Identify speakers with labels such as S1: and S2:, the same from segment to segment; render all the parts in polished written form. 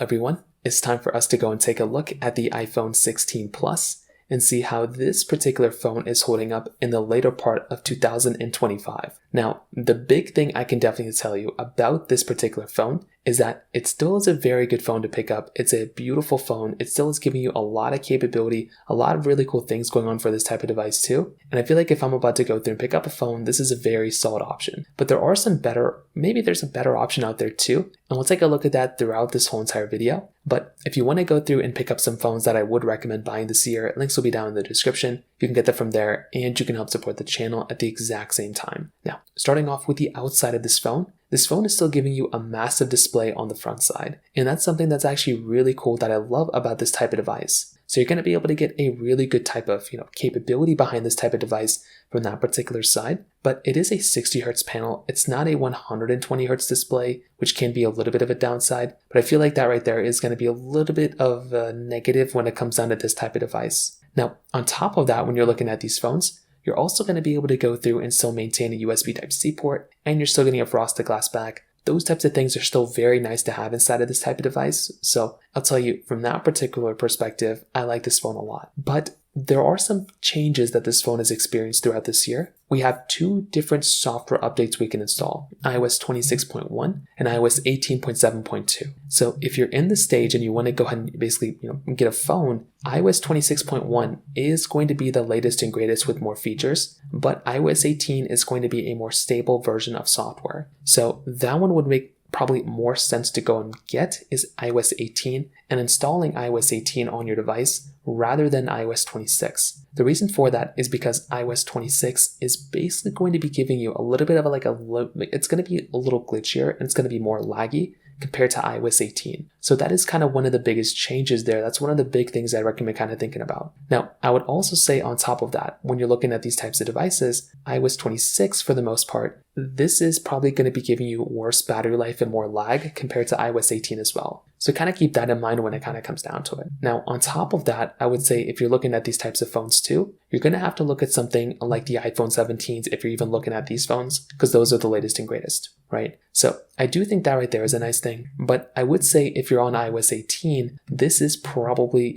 S1: everyone, it's time for us to go and take a look at the iPhone 16 Plus and see how this particular phone is holding up in the later part of 2025. Now, the big thing I can definitely tell you about this particular phone is that it still is a very good phone to pick up. It's a beautiful phone. It still is giving you a lot of capability, a lot of really cool things going on for this type of device too. And I feel like if I'm about to go through and pick up a phone, this is a very solid option. But there are some better, maybe there's a better option out there too. And we'll take a look at that throughout this whole entire video. But if you want to go through and pick up some phones that I would recommend buying this year, links will be down in the description. You can get that from there and you can help support the channel at the exact same time. Now, starting off with the outside of this phone is still giving you a massive display on the front side. And that's something that's actually really cool that I love about this type of device. So you're going to be able to get a really good type of, capability behind this type of device from that particular side. But it is a 60 Hz panel. It's not a 120 Hz display, which can be a little bit of a downside. But I feel like that right there is going to be a little bit of a negative when it comes down to this type of device. Now, on top of that, when you're looking at these phones, you're also going to be able to go through and still maintain a USB Type-C port, and you're still getting a frosted glass back. Those types of things are still very nice to have inside of this type of device. So I'll tell you, from that particular perspective, I like this phone a lot. But there are some changes that this phone has experienced throughout this year. We have two different software updates we can install, iOS 26.1 and iOS 18.7.2. So if you're in the stage and you want to go ahead and basically get a phone, iOS 26.1 is going to be the latest and greatest with more features, but iOS 18 is going to be a more stable version of software. So that one would make probably more sense to go and get is iOS 18 and installing iOS 18 on your device rather than iOS 26. The reason for that is because iOS 26 is basically going to be giving you a little bit of it's going to be a little glitchier and it's going to be more laggy compared to iOS 18. So that is kind of one of the biggest changes there. That's one of the big things I recommend kind of thinking about. Now, I would also say on top of that, when you're looking at these types of devices, iOS 26 for the most part, this is probably going to be giving you worse battery life and more lag compared to iOS 18 as well. So kind of keep that in mind when it kind of comes down to it. Now, on top of that, I would say if you're looking at these types of phones too, you're going to have to look at something like the iPhone 17s if you're even looking at these phones, because those are the latest and greatest, right? So I do think that right there is a nice thing. But I would say if you're on iOS 18, this is probably,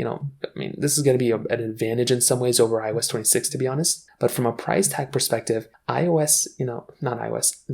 S1: this is going to be an advantage in some ways over iOS 26, to be honest. But from a price tag perspective, the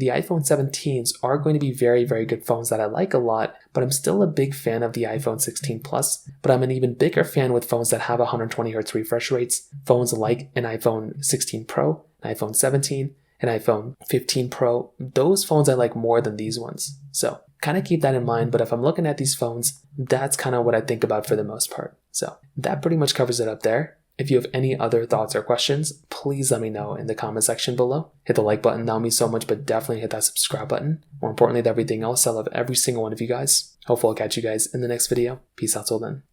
S1: iPhone 17s are going to be very, very good phones that I like a lot, but I'm still a big fan of the iPhone 16 Plus, but I'm an even bigger fan with phones that have 120 Hz refresh rates, phones like an iPhone 16 Pro, an iPhone 17, an iPhone 15 Pro. Those phones I like more than these ones. So kind of keep that in mind, but if I'm looking at these phones, that's kind of what I think about for the most part. So that pretty much covers it up there. If you have any other thoughts or questions, please let me know in the comment section below. Hit the like button, that would mean so much, but definitely hit that subscribe button. More importantly than everything else, I love every single one of you guys. Hopefully I'll catch you guys in the next video. Peace out till then.